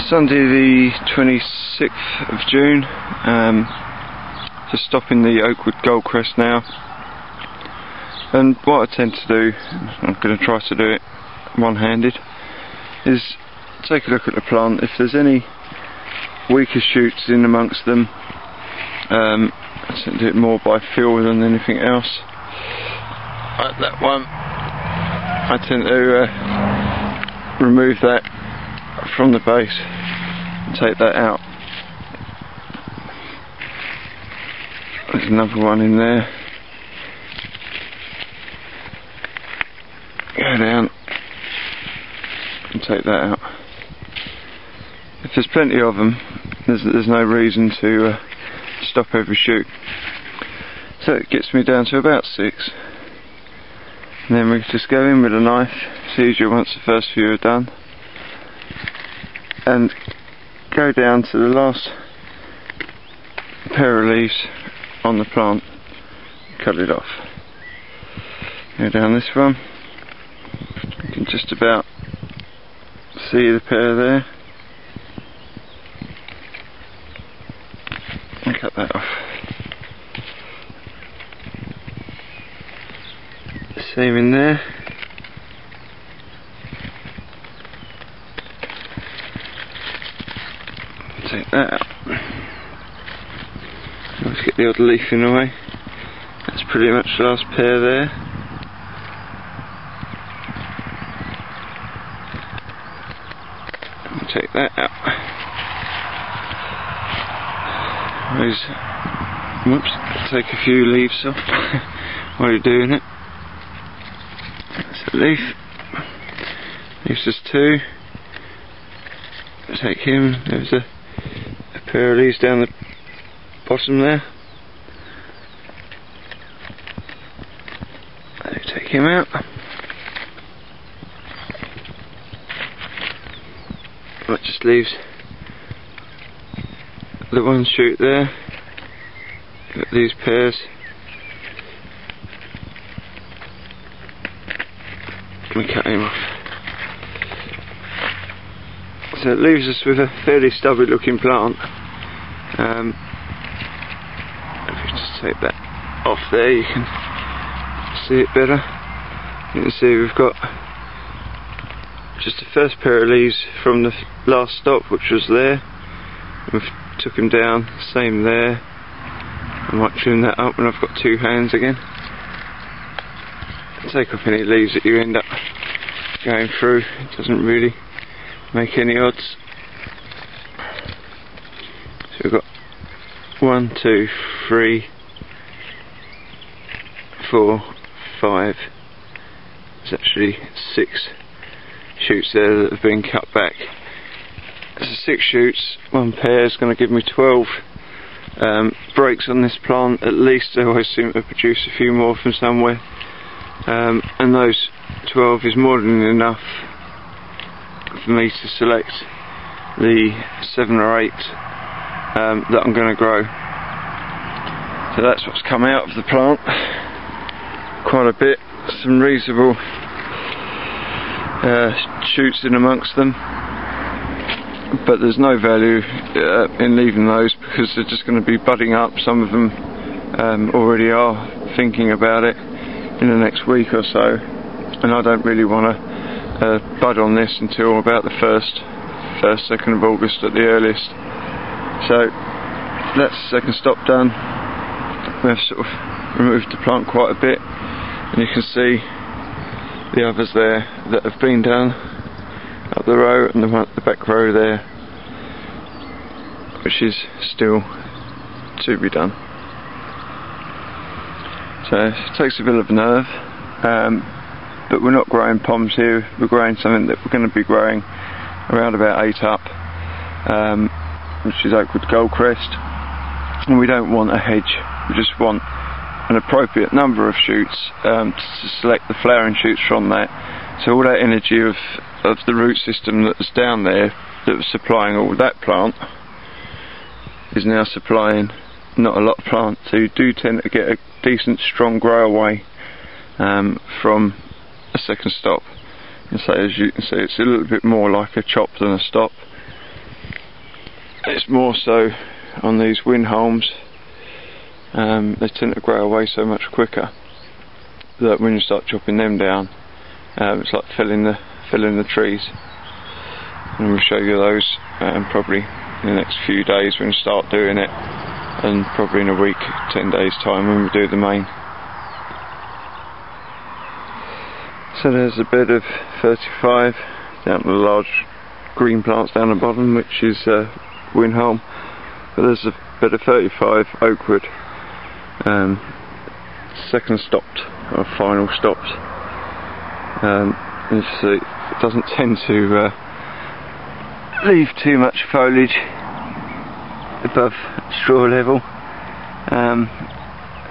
Sunday the 26th of June, just stopping the Oakwood Goldcrest now, and what I tend to do, I'm going to try to do it one-handed, is take a look at the plant. If there's any weaker shoots in amongst them, I tend to do it more by feel than anything else. Like that one, I tend to remove that from the base and take that out. There's another one in there. Go down and take that out. If there's plenty of them, there's no reason to stop every shoot. So it gets me down to about 6. And then we just go in with a knife, as usual, once the first few are done, and go down to the last pair of leaves on the plant, cut it off. Go down this one, you can just about see the pair there, and cut that off. Same in there. Take that out. Let's get the odd leaf in the way. That's pretty much the last pair there. I'll take that out. Whoops, take a few leaves off while you're doing it. That's a leaf. Leaves just 2. Take him. There's a pair of leaves down the bottom there. Take him out. That just leaves the one shoot there. Got these pairs. We cut him off. So it leaves us with a fairly stubby looking plant. If you just take that off there, you can see it better. You can see we've got just the first pair of leaves from the last stop, which was there. We've took them down, same there. I might trim that up when I've got 2 hands again. Take off any leaves that you end up going through. It doesn't really make any odds. So we've got 1, 2, 3, 4, 5. There's actually 6 shoots there that have been cut back. So 6 shoots, 1 pair is going to give me 12 breaks on this plant at least. I always seem to produce a few more from somewhere. And those 12 is more than enough for me to select the 7 or 8 that I'm going to grow. So that's what's come out of the plant. Quite a bit, some reasonable shoots in amongst them, but there's no value in leaving those because they're just going to be budding up. Some of them already are thinking about it in the next week or so, and I don't really want to bud on this until about the 2nd of August at the earliest. So that's the second stop done. We've sort of removed the plant quite a bit, and you can see the others there that have been done up the row, and the one at the back row there, which is still to be done. So it takes a bit of nerve, but we're not growing poms here. We're growing something that we're going to be growing around about 8 up, which is Oakwood Goldcrest, and we don't want a hedge. We just want an appropriate number of shoots to select the flowering shoots from that. So all that energy of the root system that was down there, that was supplying all that plant, is now supplying not a lot of plant. So you do tend to get a decent strong grow away from a second stop. And so as you can see, it's a little bit more like a chop than a stop. it's more so on these windholms. They tend to grow away so much quicker that when you start chopping them down, it's like felling the trees. And we'll show you those probably in the next few days when we start doing it, and probably in a week, 10 days time when we do the main. So there's a bed of 35 down to the large green plants down the bottom, which is windholm, but there's a bed of 35 oakwood, second stopped or final stopped, and you see it doesn't tend to leave too much foliage above straw level,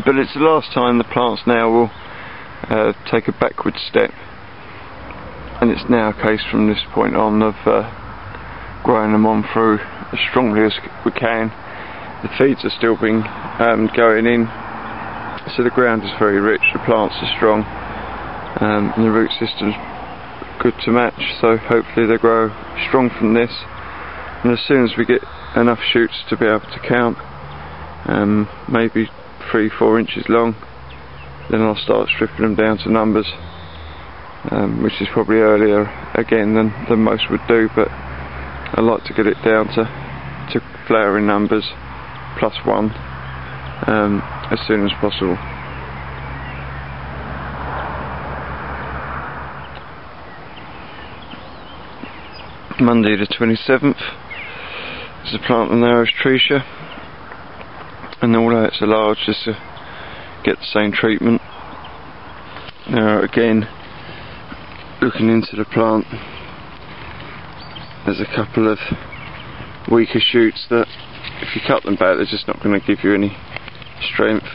but it's the last time the plants now will take a backward step, and it's now a case from this point on of growing them on through as strongly as we can. The feeds are still being going in, so the ground is very rich, the plants are strong, and the root system's good to match, so hopefully they grow strong from this. And as soon as we get enough shoots to be able to count, maybe 3-4 inches long, then I'll start stripping them down to numbers, which is probably earlier again than most would do, but I like to get it down to flowering numbers +1 as soon as possible. Monday the 27th is the plant on Narrows Treacia, and although it's a large, just to get the same treatment. Now again, looking into the plant, there's a couple of weaker shoots that if you cut them back they're just not going to give you any strength,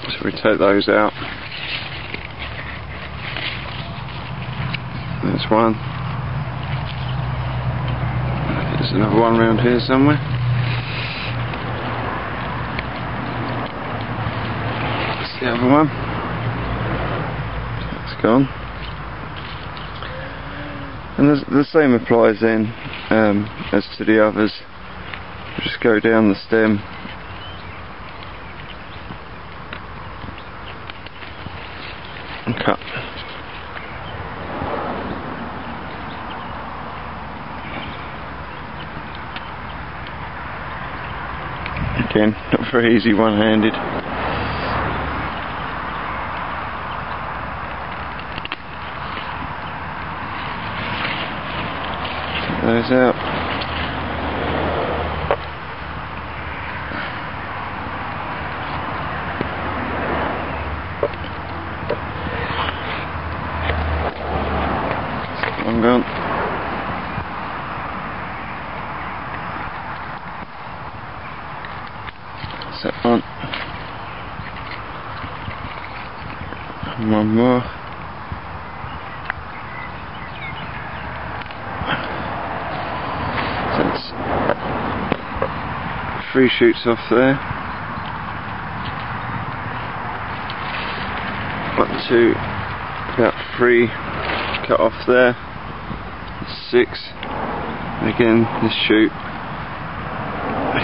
so we take those out. There's one. There's another one around here somewhere. That's the other one. That's gone. And the same applies then as to the others. We'll just go down the stem. And cut. Again, not very easy one-handed. Take those out. One gone. That's that one. And one more. So that's 3 shoots off there. 1, 2, about 3 cut off there. 6. And again, this shoot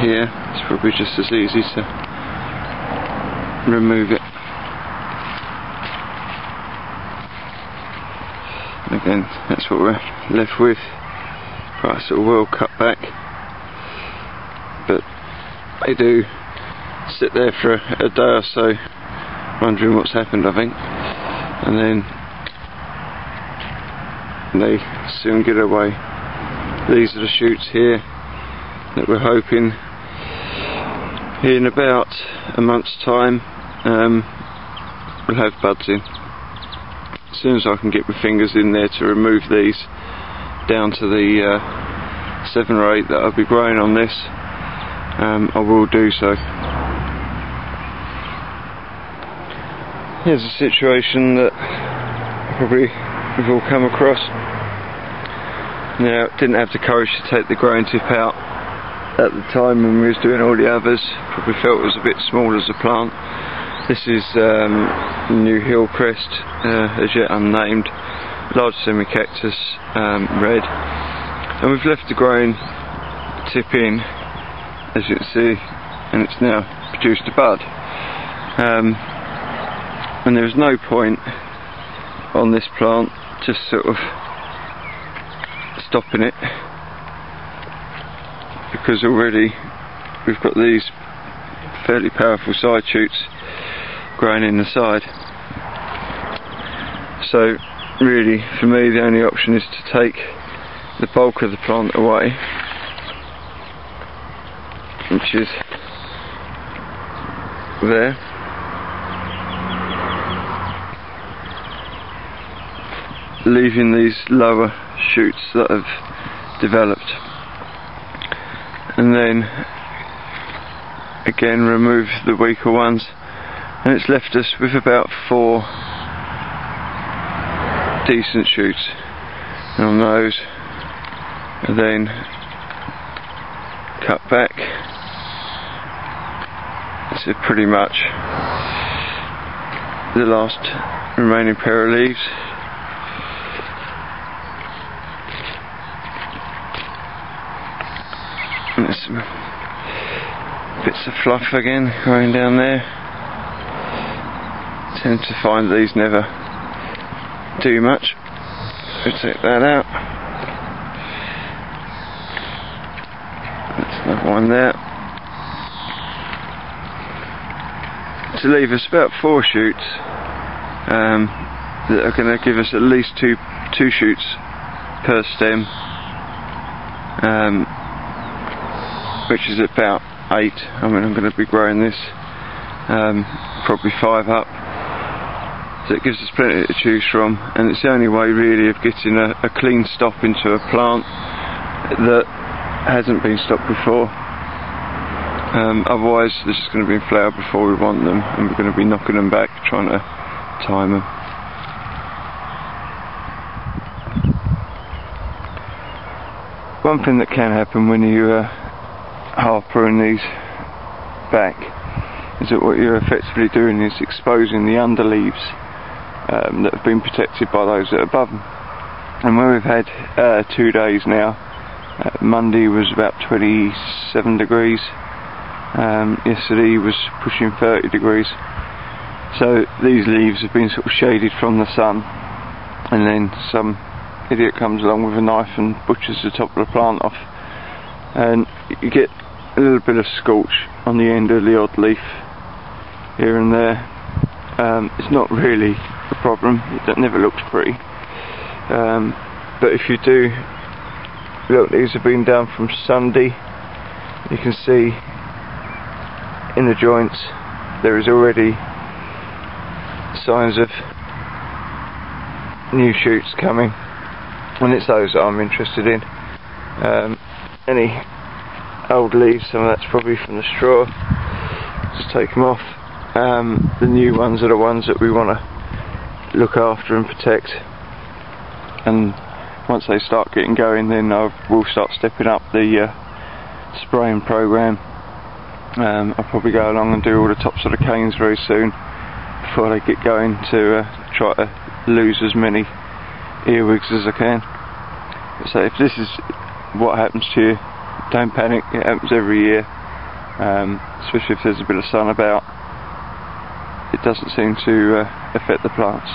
here is probably just as easy to remove it. And again, that's what we're left with. Quite sort of well cut back, but they do sit there for a day or so wondering what's happened, I think, and then they soon get away. These are the shoots here that we're hoping in about a month's time we'll have buds in. As soon as I can get my fingers in there to remove these down to the 7 or 8 that I'll be growing on this, I will do so. Here's a situation that probably we've all come across. Now, didn't have the courage to take the growing tip out at the time when we was doing all the others. Probably felt it was a bit small as a plant. This is New Hillcrest, as yet unnamed, large semi-cactus, red, and we've left the growing tip in, as you can see, and it's now produced a bud. And there was no point on this plant just sort of stopping it, because already we've got these fairly powerful side shoots growing in the side. So really, for me, the only option is to take the bulk of the plant away, which is there, leaving these lower shoots that have developed, and then again remove the weaker ones, and it's left us with about 4 decent shoots on those, and then cut back. So pretty much the last remaining pair of leaves. And there's some bits of fluff again growing down there. Tend to find these never do much, so take that out. That's another one there. To leave us about 4 shoots that are going to give us at least two shoots per stem, which is about 8. I mean, I'm going to be growing this probably 5 up, so it gives us plenty to choose from, and it's the only way really of getting a clean stop into a plant that hasn't been stopped before. Otherwise they're just going to be in flower before we want them, and we're going to be knocking them back trying to time them. One thing that can happen when you half prune these back is that what you're effectively doing is exposing the underleaves that have been protected by those that are above them. And when we've had 2 days now, Monday was about 27 degrees, yesterday was pushing 30 degrees, so these leaves have been sort of shaded from the sun, and then some idiot comes along with a knife and butchers the top of the plant off, and you get a little bit of scorch on the end of the odd leaf here and there. It's not really a problem, it never looks pretty, but if you do look, these have been done from Sunday. You can see in the joints there is already signs of new shoots coming, and it's those that I'm interested in. Any old leaves, some of that's probably from the straw, just take them off. The new ones are the ones that we want to look after and protect, and once they start getting going, then we'll start stepping up the spraying program. I'll probably go along and do all the tops of the canes very soon before they get going, to try to lose as many earwigs as I can. So if this is what happens to you, don't panic, it happens every year, especially if there's a bit of sun about. It doesn't seem to affect the plants.